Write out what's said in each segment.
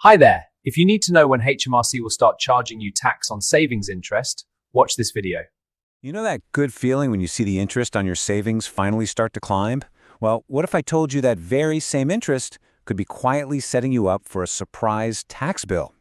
Hi there. If you need to know when HMRC will start charging you tax on savings interest, watch this video. You know that good feeling when you see the interest on your savings finally start to climb? Well, what if I told you that very same interest could be quietly setting you up for a surprise tax bill?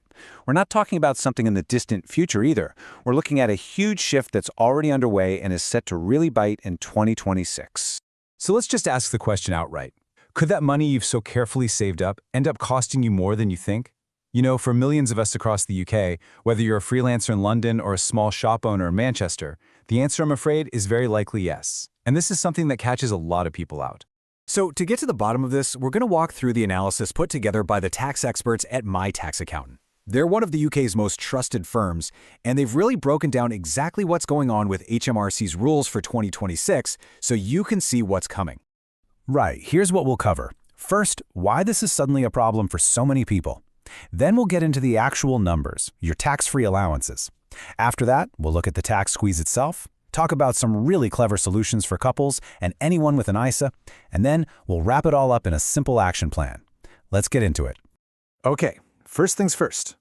We're not talking about something in the distant future either. We're looking at a huge shift that's already underway and is set to really bite in 2026. So let's just ask the question outright. Could that money you've so carefully saved up end up costing you more than you think? You know, for millions of us across the UK, whether you're a freelancer in London or a small shop owner in Manchester, the answer, I'm afraid, is very likely yes. And this is something that catches a lot of people out. So to get to the bottom of this, we're going to walk through the analysis put together by the tax experts at My Tax Accountant. They're one of the UK's most trusted firms, and they've really broken down exactly what's going on with HMRC's rules for 2026 so you can see what's coming. Right, here's what we'll cover. First, why this is suddenly a problem for so many people. Then we'll get into the actual numbers, your tax-free allowances. After that, we'll look at the tax squeeze itself, talk about some really clever solutions for couples and anyone with an ISA, and then we'll wrap it all up in a simple action plan. Let's get into it. Okay, first things first.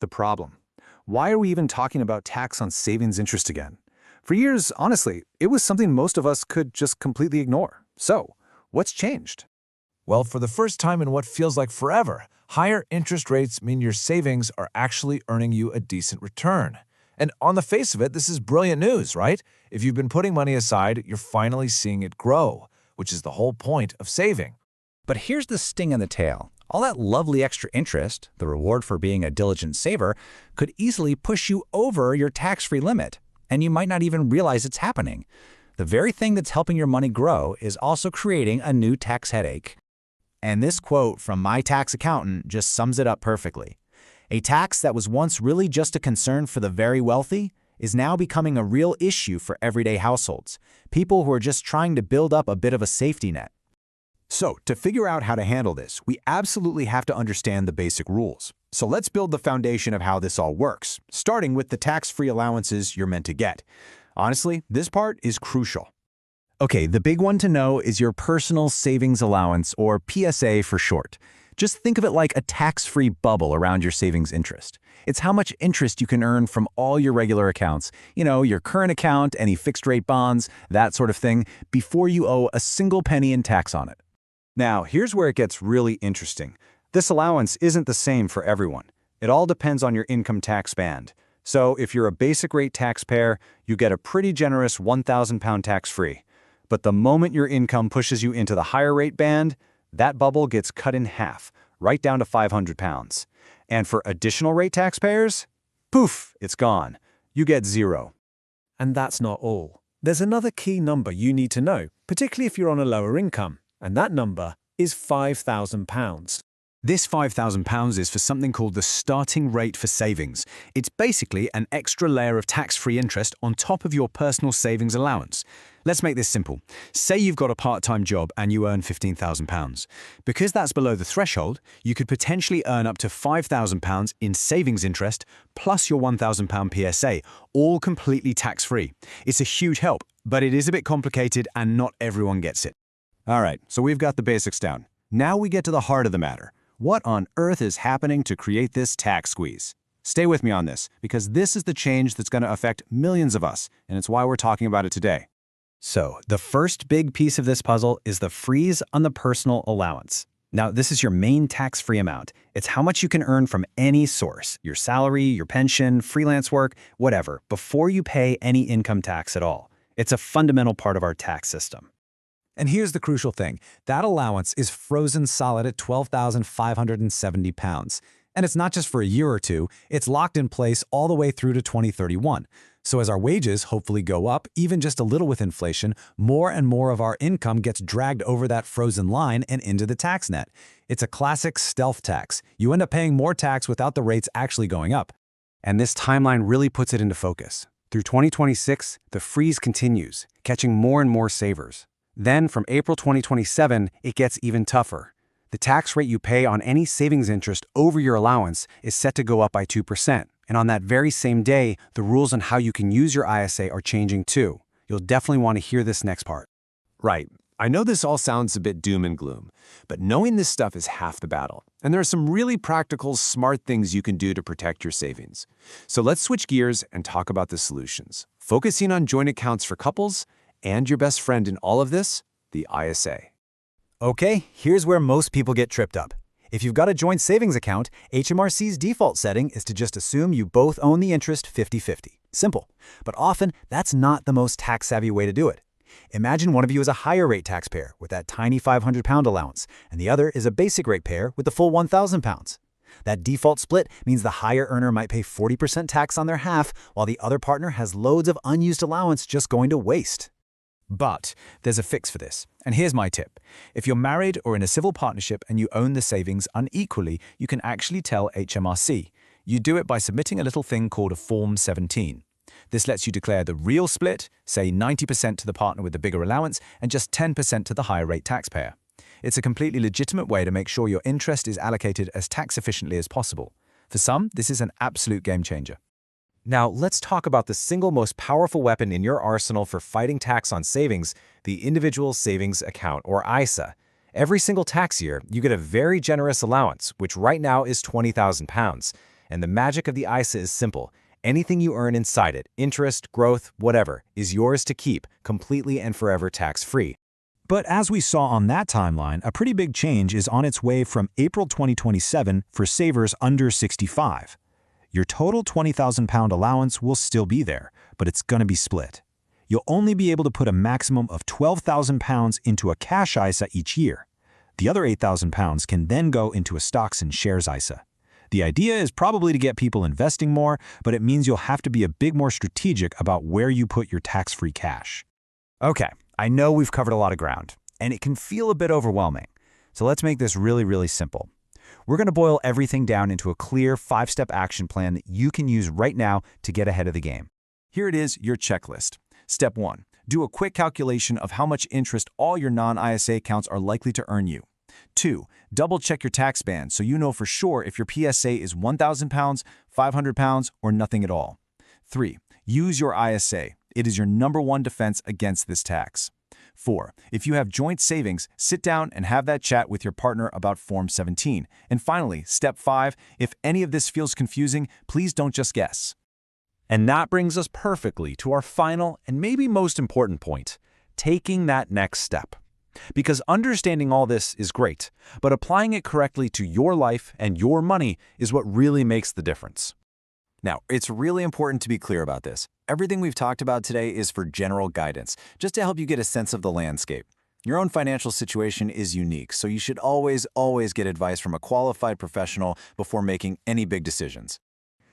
The problem. Why are we even talking about tax on savings interest again? For years, honestly, it was something most of us could just completely ignore. So, what's changed? Well, for the first time in what feels like forever, higher interest rates mean your savings are actually earning you a decent return. And on the face of it, this is brilliant news, right? If you've been putting money aside, you're finally seeing it grow, which is the whole point of saving. But here's the sting in the tail. All that lovely extra interest, the reward for being a diligent saver, could easily push you over your tax-free limit, and you might not even realize it's happening. The very thing that's helping your money grow is also creating a new tax headache. And this quote from My Tax Accountant just sums it up perfectly. A tax that was once really just a concern for the very wealthy is now becoming a real issue for everyday households, people who are just trying to build up a bit of a safety net. So, to figure out how to handle this, we absolutely have to understand the basic rules. So let's build the foundation of how this all works, starting with the tax-free allowances you're meant to get. Honestly, this part is crucial. Okay, the big one to know is your Personal Savings Allowance, or PSA for short. Just think of it like a tax-free bubble around your savings interest. It's how much interest you can earn from all your regular accounts, you know, your current account, any fixed-rate bonds, that sort of thing, before you owe a single penny in tax on it. Now, here's where it gets really interesting. This allowance isn't the same for everyone. It all depends on your income tax band. So if you're a basic rate taxpayer, you get a pretty generous £1,000 tax-free. But the moment your income pushes you into the higher rate band, that bubble gets cut in half, right down to £500. And for additional rate taxpayers, poof, it's gone. You get zero. And that's not all. There's another key number you need to know, particularly if you're on a lower income, and that number is £5,000. This £5,000 is for something called the starting rate for savings. It's basically an extra layer of tax-free interest on top of your personal savings allowance. Let's make this simple. Say you've got a part-time job and you earn £15,000. Because that's below the threshold, you could potentially earn up to £5,000 in savings interest plus your £1,000 PSA, all completely tax-free. It's a huge help, but it is a bit complicated and not everyone gets it. All right, so we've got the basics down. Now we get to the heart of the matter. What on earth is happening to create this tax squeeze? Stay with me on this, because this is the change that's going to affect millions of us, and it's why we're talking about it today. So, the first big piece of this puzzle is the freeze on the personal allowance. Now, this is your main tax-free amount. It's how much you can earn from any source, your salary, your pension, freelance work, whatever, before you pay any income tax at all. It's a fundamental part of our tax system. And here's the crucial thing. That allowance is frozen solid at £12,570. And it's not just for a year or two, it's locked in place all the way through to 2031. So as our wages hopefully go up, even just a little with inflation, more and more of our income gets dragged over that frozen line and into the tax net. It's a classic stealth tax. You end up paying more tax without the rates actually going up. And this timeline really puts it into focus. Through 2026, the freeze continues, catching more and more savers. Then, from April 2027, it gets even tougher. The tax rate you pay on any savings interest over your allowance is set to go up by 2%. And on that very same day, the rules on how you can use your ISA are changing too. You'll definitely want to hear this next part. Right. I know this all sounds a bit doom and gloom, but knowing this stuff is half the battle. And there are some really practical, smart things you can do to protect your savings. So let's switch gears and talk about the solutions, focusing on joint accounts for couples and your best friend in all of this, the ISA. Okay, here's where most people get tripped up. If you've got a joint savings account, HMRC's default setting is to just assume you both own the interest 50-50. Simple. But often, that's not the most tax-savvy way to do it. Imagine one of you is a higher rate taxpayer with that tiny £500 allowance, and the other is a basic rate payer with the full £1,000. That default split means the higher earner might pay 40% tax on their half, while the other partner has loads of unused allowance just going to waste. But there's a fix for this, and here's my tip. If you're married or in a civil partnership and you own the savings unequally, you can actually tell HMRC. You do it by submitting a little thing called a Form 17. This lets you declare the real split, say 90% to the partner with the bigger allowance and just 10% to the higher rate taxpayer. It's a completely legitimate way to make sure your interest is allocated as tax efficiently as possible. For some, this is an absolute game changer. Now, let's talk about the single most powerful weapon in your arsenal for fighting tax on savings, the Individual Savings Account, or ISA. Every single tax year, you get a very generous allowance, which right now is £20,000. And the magic of the ISA is simple. Anything you earn inside it, interest, growth, whatever, is yours to keep, completely and forever tax-free. But as we saw on that timeline, a pretty big change is on its way from April 2027 for savers under 65. Your total £20,000 allowance will still be there, but it's going to be split. You'll only be able to put a maximum of £12,000 into a cash ISA each year. The other £8,000 can then go into a stocks and shares ISA. The idea is probably to get people investing more, but it means you'll have to be a bit more strategic about where you put your tax-free cash. Okay, I know we've covered a lot of ground, and it can feel a bit overwhelming. So let's make this really, really simple. We're going to boil everything down into a clear 5-step action plan that you can use right now to get ahead of the game. Here it is, your checklist. Step 1. Do a quick calculation of how much interest all your non-ISA accounts are likely to earn you. 2. Double-check your tax band so you know for sure if your PSA is £1,000, £500, or nothing at all. 3. Use your ISA. It is your #1 defense against this tax. 4. If you have joint savings, sit down and have that chat with your partner about Form 17. And finally, Step 5. If any of this feels confusing, please don't just guess. And that brings us perfectly to our final and maybe most important point, taking that next step. Because understanding all this is great, but applying it correctly to your life and your money is what really makes the difference. Now, it's really important to be clear about this. Everything we've talked about today is for general guidance, just to help you get a sense of the landscape. Your own financial situation is unique, so you should always get advice from a qualified professional before making any big decisions.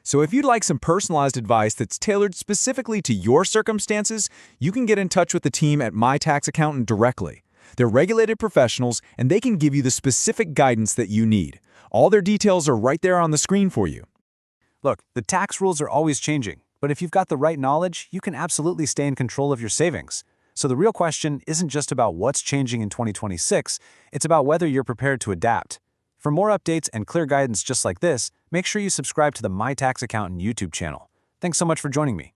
So if you'd like some personalized advice that's tailored specifically to your circumstances, you can get in touch with the team at My Tax Accountant directly. They're regulated professionals, and they can give you the specific guidance that you need. All their details are right there on the screen for you. Look, the tax rules are always changing, but if you've got the right knowledge, you can absolutely stay in control of your savings. So the real question isn't just about what's changing in 2026, it's about whether you're prepared to adapt. For more updates and clear guidance just like this, make sure you subscribe to the My Tax Accountant YouTube channel. Thanks so much for joining me.